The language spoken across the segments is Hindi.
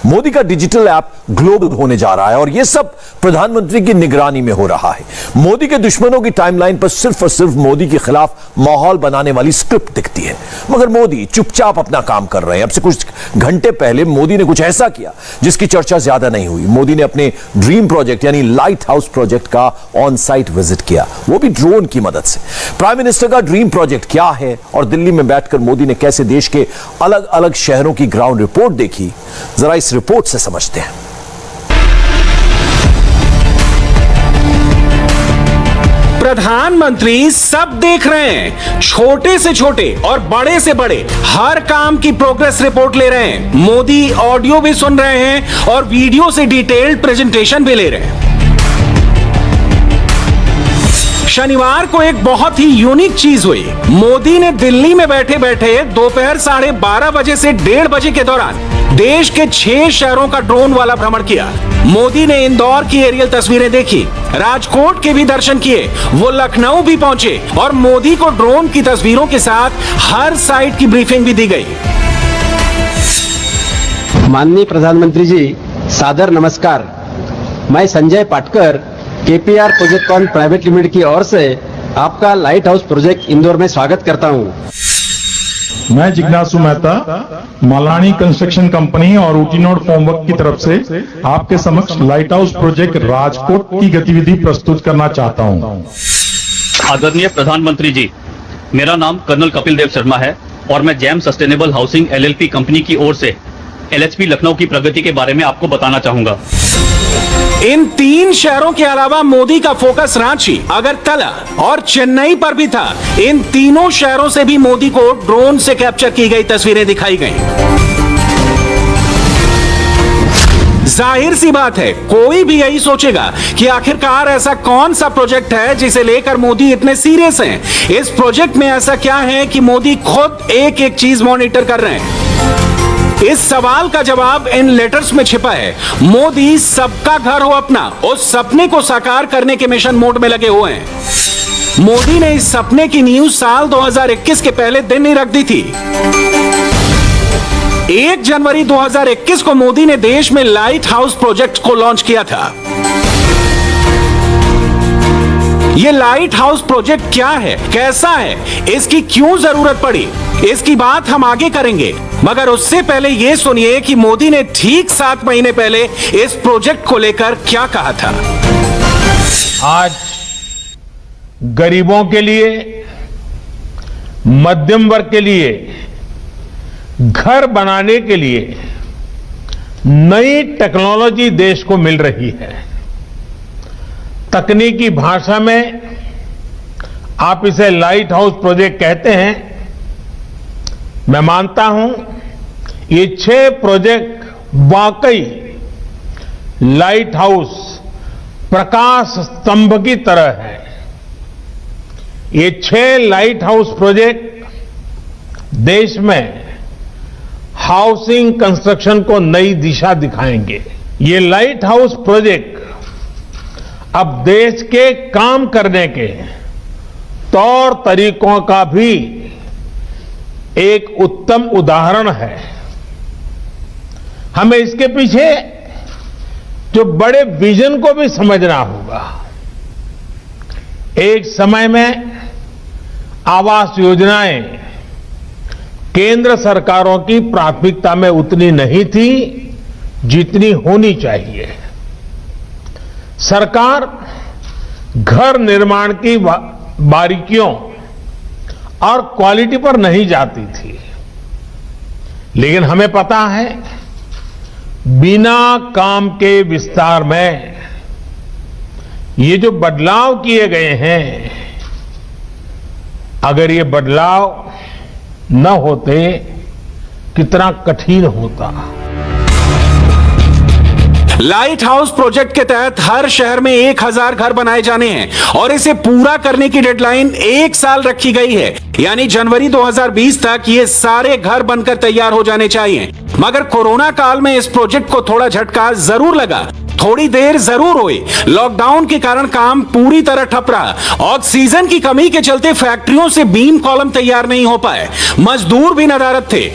मोदी का डिजिटल ऐप ग्लोबल होने जा रहा है और यह सब प्रधानमंत्री की निगरानी में हो रहा है। मोदी के दुश्मनों की टाइमलाइन पर सिर्फ और सिर्फ मोदी के खिलाफ माहौल बनाने वाली स्क्रिप्ट दिखती है, मगर मोदी चुपचाप अपना काम कर रहे हैं। अब से कुछ घंटे पहले मोदी ने कुछ ऐसा किया जिसकी चर्चा ज्यादा नहीं हुई। मोदी ने अपने ड्रीम प्रोजेक्ट यानी लाइट हाउस प्रोजेक्ट का ऑन साइट विजिट किया, वो भी ड्रोन की मदद से। प्राइम मिनिस्टर का ड्रीम प्रोजेक्ट क्या है और दिल्ली में बैठकर मोदी ने कैसे देश के अलग अलग शहरों की ग्राउंड रिपोर्ट देखी, जरा इस रिपोर्ट से समझते हैं। प्रधानमंत्री सब देख रहे हैं, छोटे से छोटे और बड़े से बड़े हर काम की प्रोग्रेस रिपोर्ट ले रहे हैं। मोदी ऑडियो भी सुन रहे हैं और वीडियो से डिटेल्ड प्रेजेंटेशन भी ले रहे हैं। शनिवार को एक बहुत ही यूनिक चीज हुई। मोदी ने दिल्ली में बैठे बैठे दोपहर 12:30 बजे से 1:30 बजे के दौरान देश के 6 शहरों का ड्रोन वाला भ्रमण किया। मोदी ने इंदौर की एरियल तस्वीरें देखी, राजकोट के भी दर्शन किए, वो लखनऊ भी पहुंचे और मोदी को ड्रोन की तस्वीरों के साथ हर साइट की ब्रीफिंग भी दी गई। माननीय प्रधानमंत्री जी, सादर नमस्कार। मैं संजय पाटकर केपीआर प्रोजेक्टकॉन प्राइवेट लिमिटेड की ओर से आपका लाइट हाउस प्रोजेक्ट इंदौर में स्वागत करता हूं। मैं जिज्ञासु मेहता मलानी कंस्ट्रक्शन कंपनी और ऊटीनोड फॉर्मवर्क की तरफ से आपके समक्ष लाइट हाउस प्रोजेक्ट राजकोट की गतिविधि प्रस्तुत करना चाहता हूं। आदरणीय प्रधानमंत्री जी, मेरा नाम कर्नल कपिल देव शर्मा है और मैं jam sustainable housing LLP company की ओर से एलएचपी लखनऊ की प्रगति के बारे में आपको बताना चाहूंगा। इन 3 शहरों के अलावा मोदी का फोकस रांची, अगरतला और चेन्नई पर भी था। इन तीनों शहरों से भी मोदी को ड्रोन से कैप्चर की गई तस्वीरें दिखाई गईं। जाहिर सी बात है, कोई भी यही सोचेगा कि आखिरकार ऐसा कौन सा प्रोजेक्ट है जिसे लेकर मोदी इतने सीरियस हैं। इस प्रोजेक्ट में ऐसा क्या है कि मोदी खुद एक एक चीज मॉनिटर कर रहे हैं। इस सवाल का जवाब इन लेटर्स में छिपा है। मोदी सबका घर हो अपना, उस सपने को साकार करने के मिशन मोड में लगे हुए हैं। मोदी ने इस सपने की नींव साल 2021 के पहले दिन ही रख दी थी। 1 जनवरी 2021 को मोदी ने देश में लाइट हाउस प्रोजेक्ट को लॉन्च किया था। यह लाइट हाउस प्रोजेक्ट क्या है, कैसा है, इसकी क्यों जरूरत पड़ी, इसकी बात हम आगे करेंगे, मगर उससे पहले यह सुनिए कि मोदी ने ठीक 7 महीने पहले इस प्रोजेक्ट को लेकर क्या कहा था। आज गरीबों के लिए, मध्यम वर्ग के लिए घर बनाने के लिए नई टेक्नोलॉजी देश को मिल रही है। तकनीकी भाषा में आप इसे लाइट हाउस प्रोजेक्ट कहते हैं। मैं मानता हूं ये 6 प्रोजेक्ट वाकई लाइट हाउस प्रकाश स्तंभ की तरह है। ये 6 लाइट हाउस प्रोजेक्ट देश में हाउसिंग कंस्ट्रक्शन को नई दिशा दिखाएंगे। ये लाइट हाउस प्रोजेक्ट अब देश के काम करने के तौर तरीकों का भी एक उत्तम उदाहरण है। हमें इसके पीछे जो बड़े विजन को भी समझना होगा। एक समय में आवास योजनाएं केंद्र सरकारों की प्राथमिकता में उतनी नहीं थी जितनी होनी चाहिए। सरकार घर निर्माण की बारीकियों और क्वालिटी पर नहीं जाती थी, लेकिन हमें पता है बिना काम के विस्तार में ये जो बदलाव किए गए हैं, अगर ये बदलाव न होते कितना कठिन होता। लाइट हाउस प्रोजेक्ट के तहत हर शहर में 1000 घर बनाए जाने हैं और इसे पूरा करने की डेडलाइन 1 साल रखी गई है, यानी जनवरी 2020 तक ये सारे घर बनकर तैयार हो जाने चाहिए। मगर कोरोना काल में इस प्रोजेक्ट को थोड़ा झटका जरूर लगा, थोड़ी देर जरूर हुई। लॉकडाउन के कारण काम पूरी तरह ठप रहा। ऑक्सीजन की कमी के चलते फैक्ट्रियों से बीम कॉलम तैयार नहीं हो पाए, मजदूर भी नदारद थे।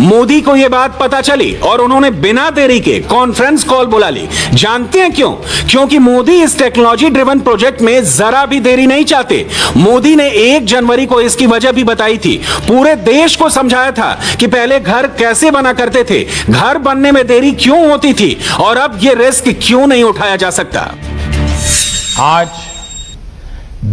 मोदी को यह बात पता चली और उन्होंने बिना देरी के कॉन्फ्रेंस कॉल बुला ली। जानते हैं क्यों? क्योंकि मोदी इस टेक्नोलॉजी ड्रिवन प्रोजेक्ट में जरा भी देरी नहीं चाहते। मोदी ने 1 जनवरी को इसकी वजह भी बताई थी, पूरे देश को समझाया था कि पहले घर कैसे बना करते थे, घर बनने में देरी क्यों होती थी और अब यह रिस्क क्यों नहीं उठाया जा सकता। आज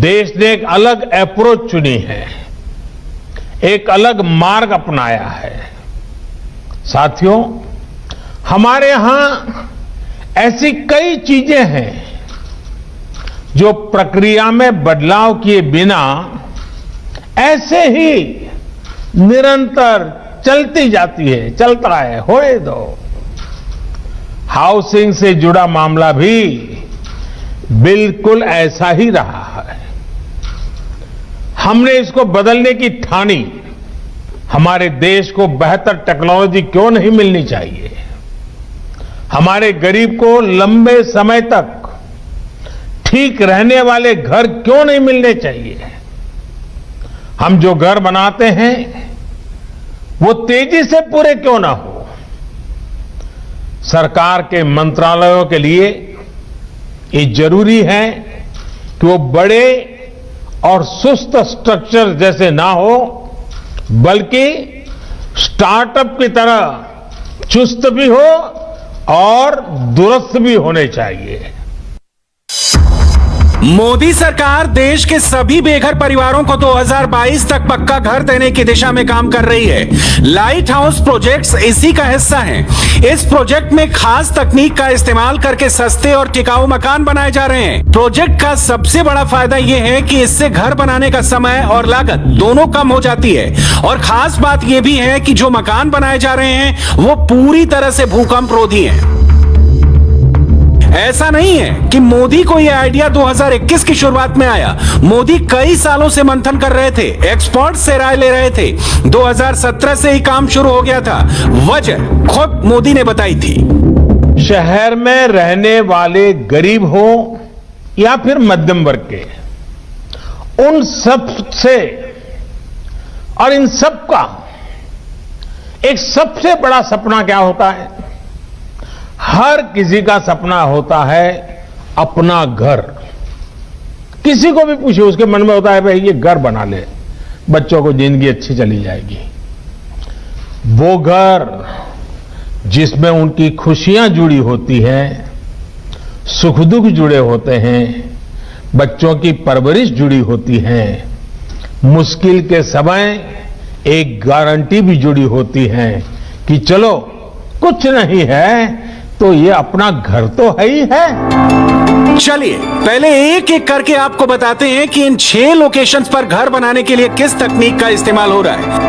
देश ने एक अलग अप्रोच चुनी है, एक अलग मार्ग अपनाया है। साथियों, हमारे यहां ऐसी कई चीजें हैं जो प्रक्रिया में बदलाव किए बिना ऐसे ही निरंतर चलती जाती है, चलता है, होए दो। हाउसिंग से जुड़ा मामला भी बिल्कुल ऐसा ही रहा है। हमने इसको बदलने की ठानी। हमारे देश को बेहतर टेक्नोलॉजी क्यों नहीं मिलनी चाहिए? हमारे गरीब को लंबे समय तक ठीक रहने वाले घर क्यों नहीं मिलने चाहिए? हम जो घर बनाते हैं वो तेजी से पूरे क्यों ना हो? सरकार के मंत्रालयों के लिए ये जरूरी है कि वो बड़े और सुस्त स्ट्रक्चर जैसे ना हो, बल्कि स्टार्टअप की तरह चुस्त भी हो और दुरुस्त भी होने चाहिए। मोदी सरकार देश के सभी बेघर परिवारों को 2022 तक पक्का घर देने की दिशा में काम कर रही है। लाइट हाउस प्रोजेक्ट्स इसी का हिस्सा हैं। इस प्रोजेक्ट में खास तकनीक का इस्तेमाल करके सस्ते और टिकाऊ मकान बनाए जा रहे हैं। प्रोजेक्ट का सबसे बड़ा फायदा यह है कि इससे घर बनाने का समय और लागत दोनों कम हो जाती है। और खास बात यह भी है कि जो मकान बनाए जा रहे हैं वो पूरी तरह से भूकंप रोधी हैं। ऐसा नहीं है कि मोदी को यह आइडिया 2021 की शुरुआत में आया। मोदी कई सालों से मंथन कर रहे थे, एक्सपर्ट से राय ले रहे थे। 2017 से ही काम शुरू हो गया था। वजह खुद मोदी ने बताई थी। शहर में रहने वाले गरीब हो या फिर मध्यम वर्ग के, उन सब से और इन सब का एक सबसे बड़ा सपना क्या होता है? हर किसी का सपना होता है अपना घर। किसी को भी पूछिए, उसके मन में होता है भाई ये घर बना ले, बच्चों को जिंदगी अच्छी चली जाएगी। वो घर जिसमें उनकी खुशियां जुड़ी होती हैं, सुख दुख जुड़े होते हैं, बच्चों की परवरिश जुड़ी होती है, मुश्किल के समय एक गारंटी भी जुड़ी होती है कि चलो कुछ नहीं है तो ये अपना घर तो है ही है। चलिए पहले एक एक करके आपको बताते हैं कि इन 6 लोकेशंस पर घर बनाने के लिए किस तकनीक का इस्तेमाल हो रहा है।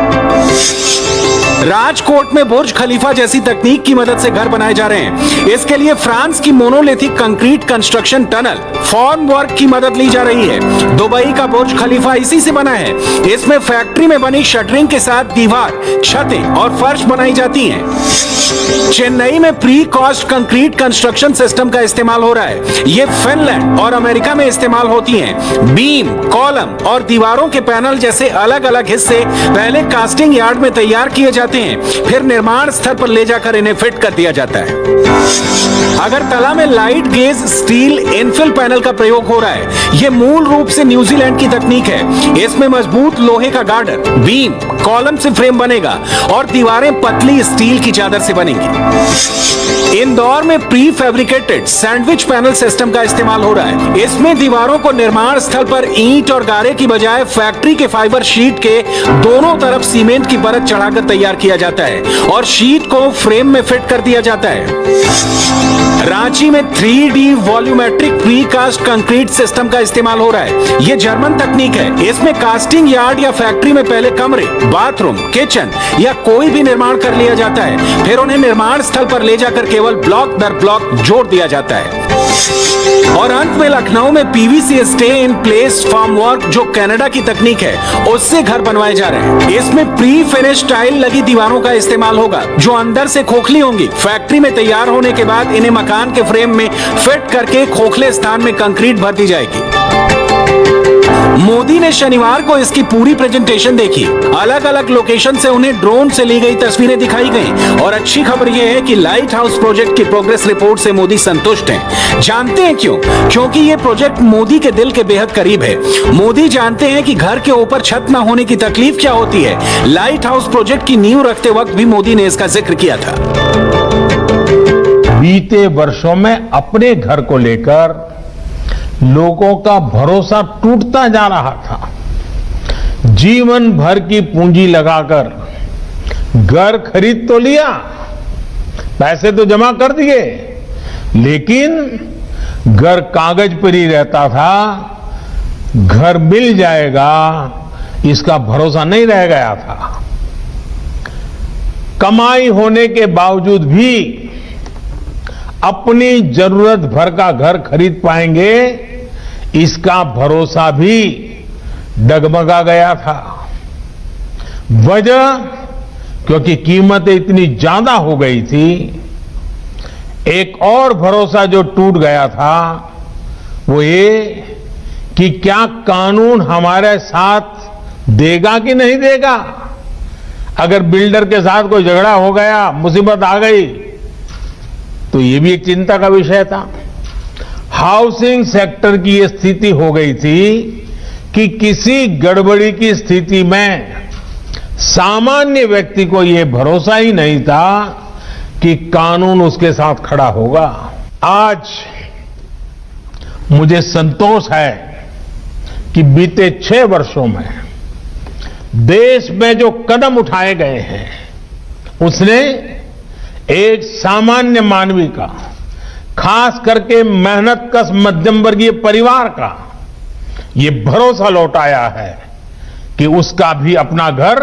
राजकोट में बुर्ज खलीफा जैसी तकनीक की मदद से घर बनाए जा रहे हैं। इसके लिए फ्रांस की monolithic concrete construction tunnel form work की मदद ली जा रही है। दुबई का बुर्ज खलीफा इसी से बना है। इसमें फैक्ट्री में बनी शटरिंग के साथ दीवार, छतें और फर्श बनाई जाती हैं। चेन्नई में pre cost concrete construction system का इस्तेमाल हो रहा है। ये फिनलैंड और अमेरिका में इस्तेमाल होती हैं। बीम, कॉलम और दीवारों के पैनल जैसे अलग अलग हिस्से पहले कास्टिंग यार्ड में तैयार किए जाते हैं, फिर निर्माण स्तर पर ले जाकर इन्हें फिट कर दिया जाता है। अगरतला में light gauge steel infill panel का प्रयोग हो रहा है। यह मूल रूप से न्यूजीलैंड की तकनीक है। इसमें मजबूत लोहे का गार्डर, बीम, कॉलम से फ्रेम बनेगा और दीवारें पतली स्टील की चादर से बनेंगी। इंदौर में pre fabricated sandwich panel system का इस्तेमाल हो रहा है। इसमें दीवारों को निर्माण स्थल पर ईंट और गारे की बजाय फैक्ट्री के फाइबर शीट के दोनों तरफ सीमेंट की परत चढ़ाकर तैयार किया जाता है और शीट को फ्रेम में फिट कर दिया जाता है। रांची में 3D volumetric precast concrete system का इस्तेमाल हो रहा है। यह जर्मन तकनीक है। इसमें कास्टिंग यार्ड या फैक्ट्री में पहले कमरे, बाथरूम, किचन या कोई भी निर्माण कर लिया जाता है, फिर उन्हें निर्माण स्थल पर ले जाकर केवल ब्लॉक दर ब्लॉक जोड़ दिया जाता है। और अंत में लखनऊ में PVC stay in place form work, जो कनाडा की तकनीक है, उससे घर बनवाए जा रहे हैं। इसमें प्री फिनिश टाइल लगी दीवारों का इस्तेमाल होगा जो अंदर से खोखली होंगी। फैक्ट्री में तैयार होने के बाद इन्हें मकान के फ्रेम में फिट करके खोखले स्थान में कंक्रीट भर दी जाएगी। मोदी ने शनिवार को इसकी पूरी प्रेजेंटेशन देखी। अलग अलग लोकेशन से उन्हें ड्रोन से ली गई तस्वीरें दिखाई गईं और अच्छी खबर यह है कि लाइट हाउस प्रोजेक्ट की प्रोग्रेस रिपोर्ट से मोदी संतुष्ट हैं। जानते हैं क्यों? क्योंकि ये प्रोजेक्ट मोदी के दिल के बेहद करीब है। मोदी जानते हैं कि घर के ऊपर छत न होने की तकलीफ क्या होती है। लाइट हाउस प्रोजेक्ट की नींव रखते वक्त भी मोदी ने इसका जिक्र किया था। बीते वर्षों में अपने घर को लेकर लोगों का भरोसा टूटता जा रहा था। जीवन भर की पूंजी लगाकर घर खरीद तो लिया, पैसे तो जमा कर दिए, लेकिन घर कागज पर ही रहता था। घर मिल जाएगा इसका भरोसा नहीं रह गया था। कमाई होने के बावजूद भी अपनी जरूरत भर का घर खरीद पाएंगे, इसका भरोसा भी डगमगा गया था। वजह क्योंकि कीमतें इतनी ज्यादा हो गई थी। एक और भरोसा जो टूट गया था वो ये कि क्या कानून हमारे साथ देगा कि नहीं देगा। अगर बिल्डर के साथ कोई झगड़ा हो गया, मुसीबत आ गई, तो ये भी एक चिंता का विषय था। हाउसिंग सेक्टर की ये स्थिति हो गई थी कि किसी गड़बड़ी की स्थिति में सामान्य व्यक्ति को ये भरोसा ही नहीं था कि कानून उसके साथ खड़ा होगा। आज मुझे संतोष है कि बीते 6 वर्षों में देश में जो कदम उठाए गए हैं उसने एक सामान्य मानवी का, खास करके मेहनतकश मध्यम वर्गीय परिवार का ये भरोसा लौटाया है कि उसका भी अपना घर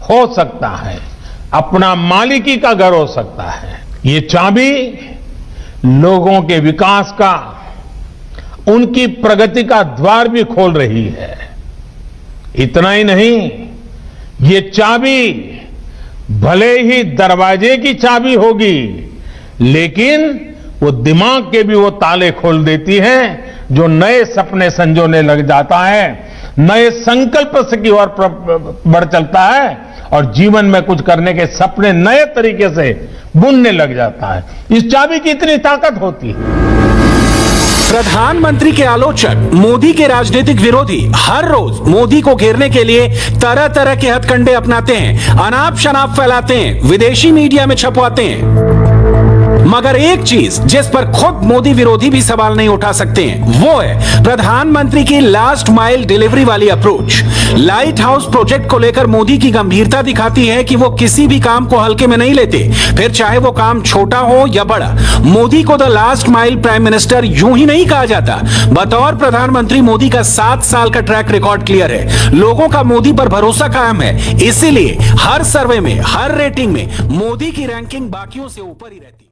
हो सकता है, अपना मालिकी का घर हो सकता है। ये चाबी लोगों के विकास का, उनकी प्रगति का द्वार भी खोल रही है। इतना ही नहीं, ये चाबी भले ही दरवाजे की चाबी होगी, लेकिन वो दिमाग के भी वो ताले खोल देती है जो नए सपने संजोने लग जाता है, नए संकल्प से की ओर बढ़ चलता है और जीवन में कुछ करने के सपने नए तरीके से बुनने लग जाता है। इस चाबी की इतनी ताकत होती है। प्रधानमंत्री के आलोचक, मोदी के राजनीतिक विरोधी हर रोज मोदी को घेरने के लिए तरह तरह के हथकंडे अपनाते हैं, अनाप शनाप फैलाते हैं, विदेशी मीडिया में छपवाते हैं। मगर एक चीज जिस पर खुद मोदी विरोधी भी सवाल नहीं उठा सकते हैं, वो है प्रधानमंत्री की लास्ट माइल डिलीवरी वाली अप्रोच। लाइट हाउस प्रोजेक्ट को लेकर मोदी की गंभीरता दिखाती है कि वो किसी भी काम को हल्के में नहीं लेते, फिर चाहे वो काम छोटा हो या बड़ा। मोदी को the last mile prime minister यूं ही नहीं कहा जाता। बतौर प्रधानमंत्री मोदी का 7 साल का ट्रैक रिकॉर्ड क्लियर है। लोगों का मोदी पर भरोसा कायम है, इसीलिए हर सर्वे में, हर रेटिंग में मोदी की रैंकिंग बाकियों से ऊपर ही रहती है।